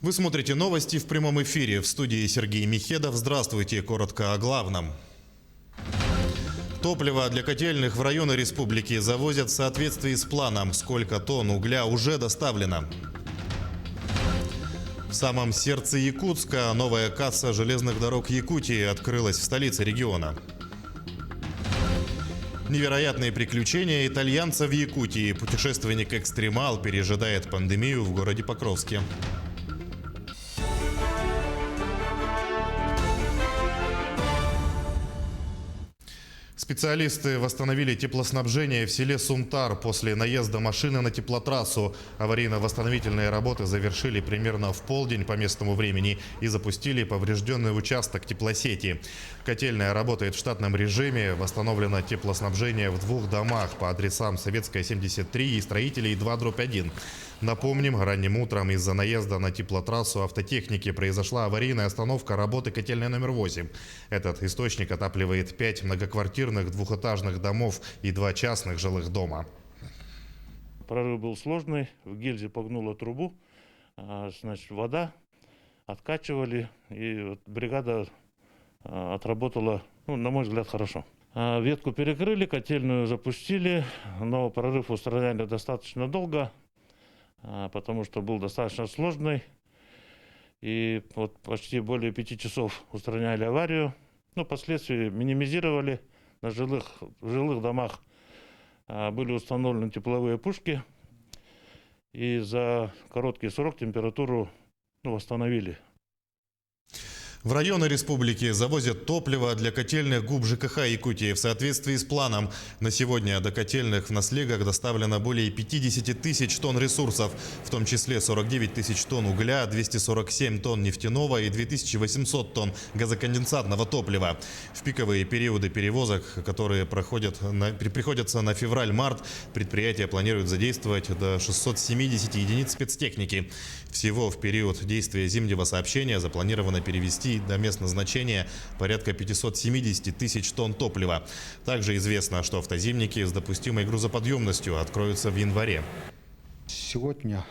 Вы смотрите новости в прямом эфире. В студии Сергей Михедов. Здравствуйте. Коротко о главном. Топливо для котельных в районы республики завозят в соответствии с планом. Сколько тонн угля уже доставлено? В самом сердце Якутска новая касса железных дорог Якутии открылась в столице региона. Невероятные приключения итальянца в Якутии. Путешественник-экстремал пережидает пандемию в городе Покровске. Специалисты восстановили теплоснабжение в селе Сумтар после наезда машины на теплотрассу. Аварийно-восстановительные работы завершили примерно в полдень по местному времени и запустили поврежденный участок теплосети. Котельная работает в штатном режиме. Восстановлено теплоснабжение в двух домах по адресам Советская, 73 и Строителей 2/1. Напомним, ранним утром из-за наезда на теплотрассу автотехники произошла аварийная остановка работы котельной номер 8. Этот источник отапливает 5 многоквартирных двухэтажных домов и 2 частных жилых дома. Прорыв был сложный, в гильзе погнула трубу, значит, вода, откачивали, и вот бригада отработала, на мой взгляд, хорошо. Ветку перекрыли, котельную запустили, но прорыв устраняли достаточно долго, потому что был достаточно сложный. И вот почти более 5 часов устраняли аварию. Последствия минимизировали. В жилых домах были установлены тепловые пушки. И за короткий срок температуру восстановили. В районы республики завозят топливо для котельных ГУП ЖКХ Якутии в соответствии с планом. На сегодня до котельных в Наслегах доставлено более 50 тысяч тонн ресурсов, в том числе 49 тысяч тонн угля, 247 тонн нефтяного и 2800 тонн газоконденсатного топлива. В пиковые периоды перевозок, которые приходятся на февраль-март, предприятие планирует задействовать до 670 единиц спецтехники. Всего в период действия зимнего сообщения запланировано перевести до мест назначения порядка 570 тысяч тонн топлива. Также известно, что автозимники с допустимой грузоподъемностью откроются в январе. Сегодня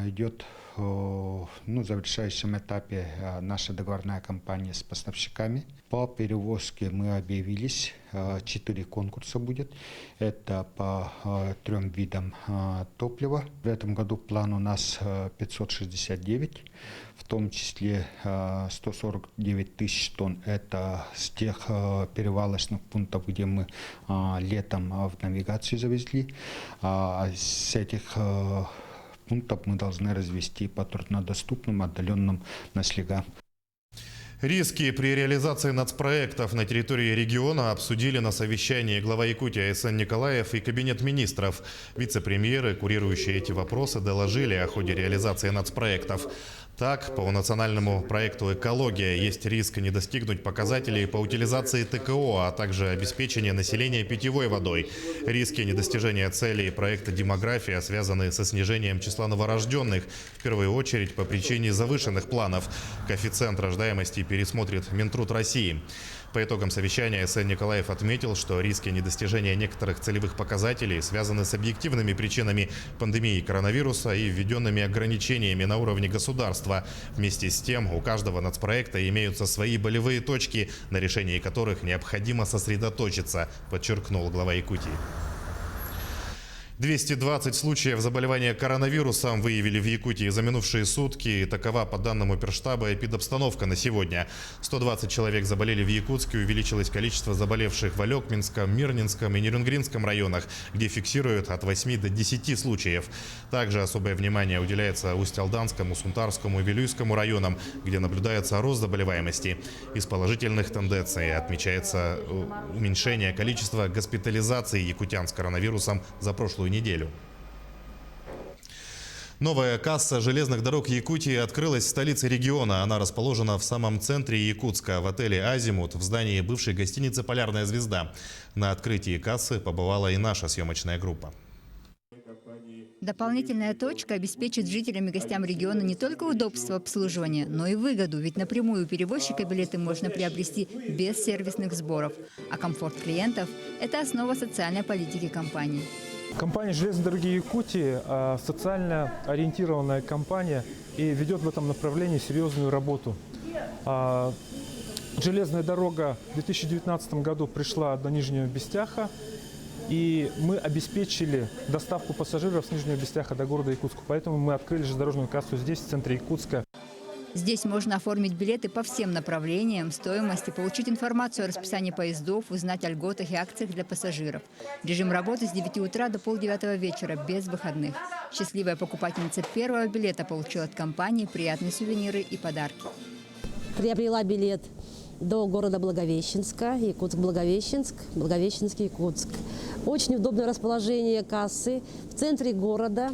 идет в завершающем этапе наша договорная кампания с поставщиками. По перевозке мы объявились, 4 конкурса будет. Это по 3 видам топлива. В этом году план у нас 569, в том числе 149 тысяч тонн. Это с тех перевалочных пунктов, где мы летом в навигацию завезли. С этих пунктов мы должны развести по труднодоступным отдаленным наслегам. Риски при реализации нацпроектов на территории региона обсудили на совещании глава Якутии А.С.Н. Николаев и Кабинет министров. Вице-премьеры, курирующие эти вопросы, доложили о ходе реализации нацпроектов. Так, по национальному проекту «Экология» есть риск не достигнуть показателей по утилизации ТКО, а также обеспечения населения питьевой водой. Риски недостижения целей проекта «Демография» связаны со снижением числа новорожденных, в первую очередь по причине завышенных планов. Коэффициент рождаемости пересмотрит Минтруд России. По итогам совещания А.С.Н. Николаев отметил, что риски недостижения некоторых целевых показателей связаны с объективными причинами пандемии коронавируса и введенными ограничениями на уровне государства. Вместе с тем, у каждого нацпроекта имеются свои болевые точки, на решении которых необходимо сосредоточиться, подчеркнул глава Якутии. 220 случаев заболевания коронавирусом выявили в Якутии за минувшие сутки. Такова, по данным Оперштаба, эпидобстановка на сегодня. 120 человек заболели в Якутске. Увеличилось количество заболевших в Алекминском, Мирнинском и Нерюнгринском районах, где фиксируют от 8 до 10 случаев. Также особое внимание уделяется Усть-Алданскому, Сумтарскому и Вилюйскому районам, где наблюдается рост заболеваемости. Из положительных тенденций отмечается уменьшение количества госпитализаций якутян с коронавирусом за прошлую неделю. Новая касса железных дорог Якутии открылась в столице региона. Она расположена в самом центре Якутска, в отеле «Азимут», в здании бывшей гостиницы «Полярная звезда». На открытии кассы побывала и наша съемочная группа. Дополнительная точка обеспечит жителям и гостям региона не только удобство обслуживания, но и выгоду, ведь напрямую у перевозчика билеты можно приобрести без сервисных сборов. А комфорт клиентов – это основа социальной политики компании. Компания «Железные дороги Якутии» социально ориентированная компания и ведет в этом направлении серьезную работу. Железная дорога в 2019 году пришла до Нижнего Бестяха, и мы обеспечили доставку пассажиров с Нижнего Бестяха до города Якутска. Поэтому мы открыли железнодорожную кассу здесь, в центре Якутска. Здесь можно оформить билеты по всем направлениям, стоимости, получить информацию о расписании поездов, узнать о льготах и акциях для пассажиров. Режим работы с 9 утра до полдевятого вечера, без выходных. Счастливая покупательница первого билета получила от компании приятные сувениры и подарки. Приобрела билет до города Благовещенска, Якутск-Благовещенск, Благовещенск-Якутск. Очень удобное расположение кассы в центре города.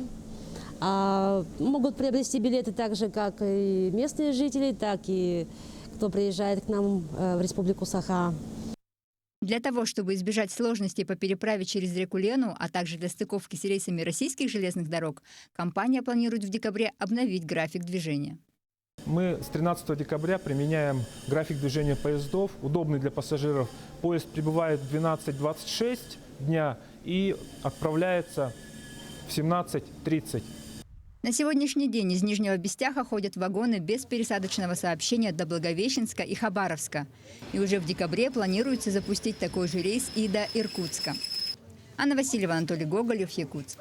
Могут приобрести билеты так же, как и местные жители, так и кто приезжает к нам в Республику Саха. Для того, чтобы избежать сложностей по переправе через реку Лену, а также для стыковки с рейсами российских железных дорог, компания планирует в декабре обновить график движения. Мы с 13 декабря применяем график движения поездов, удобный для пассажиров. Поезд прибывает в 12:26 дня и отправляется в 17:30. На сегодняшний день из Нижнего Бестяха ходят вагоны без пересадочного сообщения до Благовещенска и Хабаровска. И уже в декабре планируется запустить такой же рейс и до Иркутска. Анна Васильева, Анатолий Гоголев, Якутск.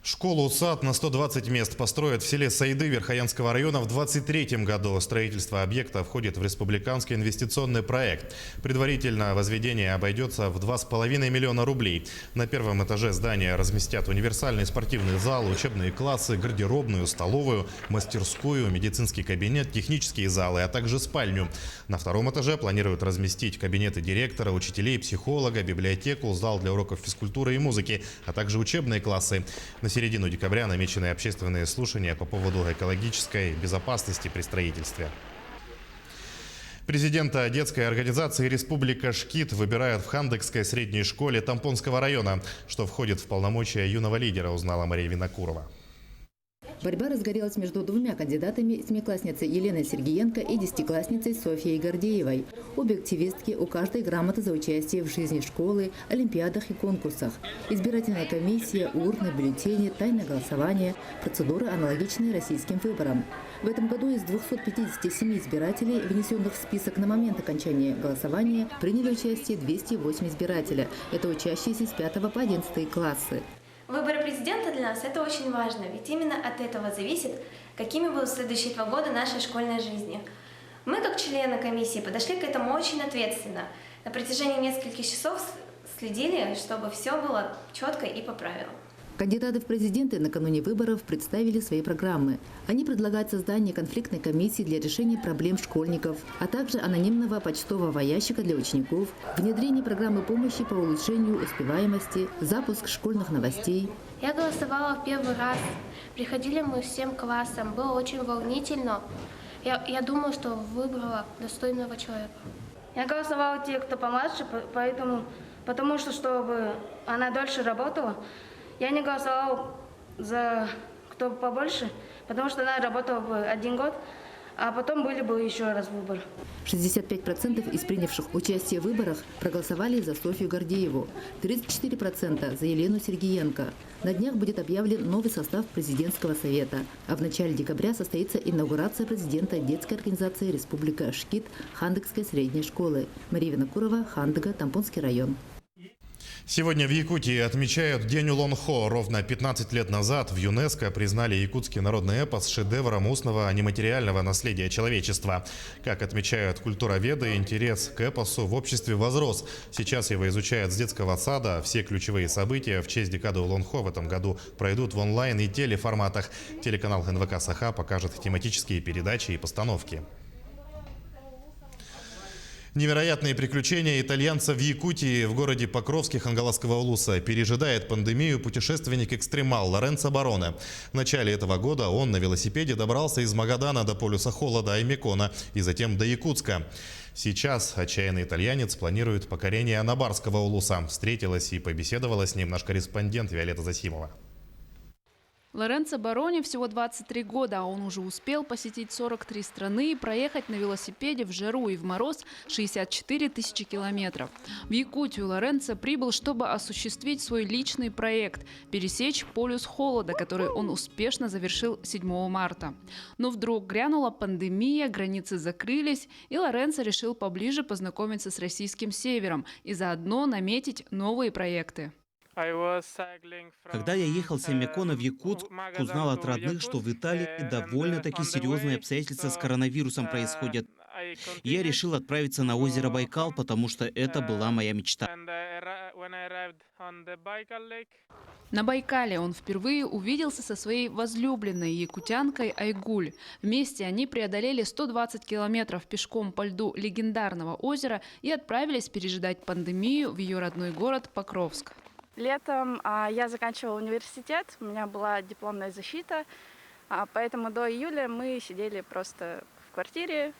Школу-сад на 120 мест построят в селе Сайды Верхоянского района в 2023 году. Строительство объекта входит в республиканский инвестиционный проект. Предварительно возведение обойдется в 2,5 миллиона рублей. На первом этаже здания разместят универсальный спортивный зал, учебные классы, гардеробную, столовую, мастерскую, медицинский кабинет, технические залы, а также спальню. На втором этаже планируют разместить кабинеты директора, учителей, психолога, библиотеку, зал для уроков физкультуры и музыки, а также учебные классы. На середину декабря намечены общественные слушания по поводу экологической безопасности при строительстве. Президента детской организации «Республика Шкит» выбирают в Хандекской средней школе Тампонского района, что входит в полномочия юного лидера, узнала Мария Винокурова. Борьба разгорелась между двумя кандидатами, семиклассницей Еленой Сергиенко и десятиклассницей Софьей Гордеевой. Обе активистки, у каждой грамота за участие в жизни школы, олимпиадах и конкурсах. Избирательная комиссия, урны, бюллетени, тайное голосование, процедуры, аналогичные российским выборам. В этом году из 257 избирателей, внесенных в список на момент окончания голосования, приняли участие 208 избирателя. Это учащиеся с 5 по 11 классы. Выборы президента для нас – это очень важно, ведь именно от этого зависит, какими будут следующие 2 года нашей школьной жизни. Мы, как члены комиссии, подошли к этому очень ответственно. На протяжении нескольких часов следили, чтобы все было четко и по правилам. Кандидаты в президенты накануне выборов представили свои программы. Они предлагают создание конфликтной комиссии для решения проблем школьников, а также анонимного почтового ящика для учеников, внедрение программы помощи по улучшению успеваемости, запуск школьных новостей. Я голосовала в первый раз. Приходили мы всем классом. Было очень волнительно. Я думаю, что выбрала достойного человека. Я голосовала те, кто помладше, потому что, чтобы она дольше работала. Я не голосовал за кто побольше, потому что она работала бы 1 год, а потом были бы еще раз выборы. 65% из принявших участие в выборах проголосовали за Софью Гордееву, 34% за Елену Сергиенко. На днях будет объявлен новый состав президентского совета, а в начале декабря состоится инаугурация президента детской организации «Республика Шкит» Хандекской средней школы. Мария Винокурова, Хандыга, Тампонский район. Сегодня в Якутии отмечают День Улон-Хо. Ровно 15 лет назад в ЮНЕСКО признали якутский народный эпос шедевром устного нематериального наследия человечества. Как отмечают культуроведы, интерес к эпосу в обществе возрос. Сейчас его изучают с детского сада. Все ключевые события в честь декады Улон-Хо в этом году пройдут в онлайн и телеформатах. Телеканал НВК Саха покажет тематические передачи и постановки. Невероятные приключения итальянца в Якутии. В городе Покровске Хангаласского улуса пережидает пандемию путешественник-экстремал Лоренцо Бароне. В начале этого года он на велосипеде добрался из Магадана до полюса холода Аймекона и затем до Якутска. Сейчас отчаянный итальянец планирует покорение Анабарского улуса. Встретилась и побеседовала с ним наш корреспондент Виолетта Засимова. Лоренцо Барони всего 23 года, а он уже успел посетить 43 страны и проехать на велосипеде в жару и в мороз 64 тысячи километров. В Якутию Лоренцо прибыл, чтобы осуществить свой личный проект – пересечь полюс холода, который он успешно завершил 7 марта. Но вдруг грянула пандемия, границы закрылись, и Лоренцо решил поближе познакомиться с российским севером и заодно наметить новые проекты. Когда я ехал с Семякона в Якутск, узнал от родных, что в Италии довольно-таки серьезные обстоятельства с коронавирусом происходят. И я решил отправиться на озеро Байкал, потому что это была моя мечта. На Байкале он впервые увиделся со своей возлюбленной якутянкой Айгуль. Вместе они преодолели 120 километров пешком по льду легендарного озера и отправились пережидать пандемию в ее родной город Покровск. Летом я заканчивала университет, у меня была дипломная защита, поэтому до июля мы сидели просто в квартире,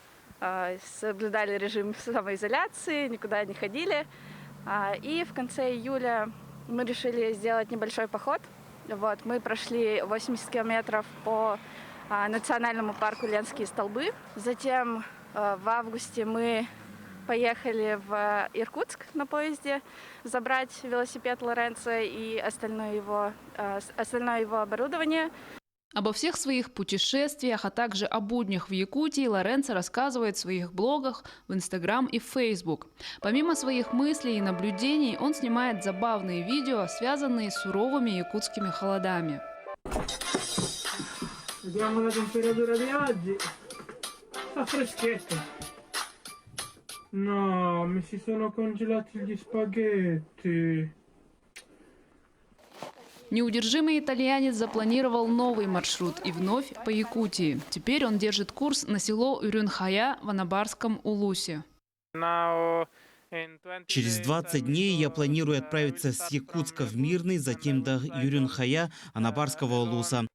соблюдали режим самоизоляции, никуда не ходили. И в конце июля мы решили сделать небольшой поход. Мы прошли 80 километров по национальному парку Ленские столбы. Затем в августе мы поехали в Иркутск на поезде забрать велосипед Лоренцо и остальное его оборудование. Обо всех своих путешествиях, а также о буднях в Якутии Лоренцо рассказывает в своих блогах в Инстаграм и в Фейсбук. Помимо своих мыслей и наблюдений, он снимает забавные видео, связанные с суровыми якутскими холодами. No, mi si sono congelati gli spaghetti. Неудержимый итальянец запланировал новый маршрут и вновь по Якутии. Теперь он держит курс на село Юрюнхая в Анабарском Улусе. Через 20 дней я планирую отправиться с Якутска в Мирный, затем до Юрюнхая, Анабарского Улуса.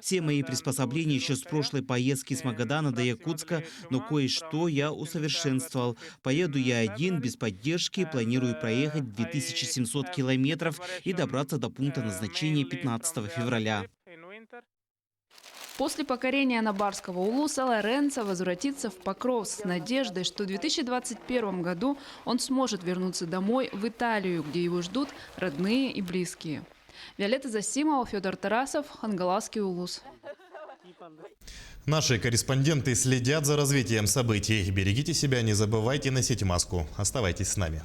Все мои приспособления еще с прошлой поездки с Магадана до Якутска, но кое-что я усовершенствовал. Поеду я один, без поддержки, планирую проехать 2700 километров и добраться до пункта назначения 15 февраля. После покорения Анабарского Улуса Лоренцо возвратится в Покровск с надеждой, что в 2021 году он сможет вернуться домой в Италию, где его ждут родные и близкие. Виолетта Засимова, Федор Тарасов, Хангаласский Улус. Наши корреспонденты следят за развитием событий. Берегите себя, не забывайте носить маску. Оставайтесь с нами.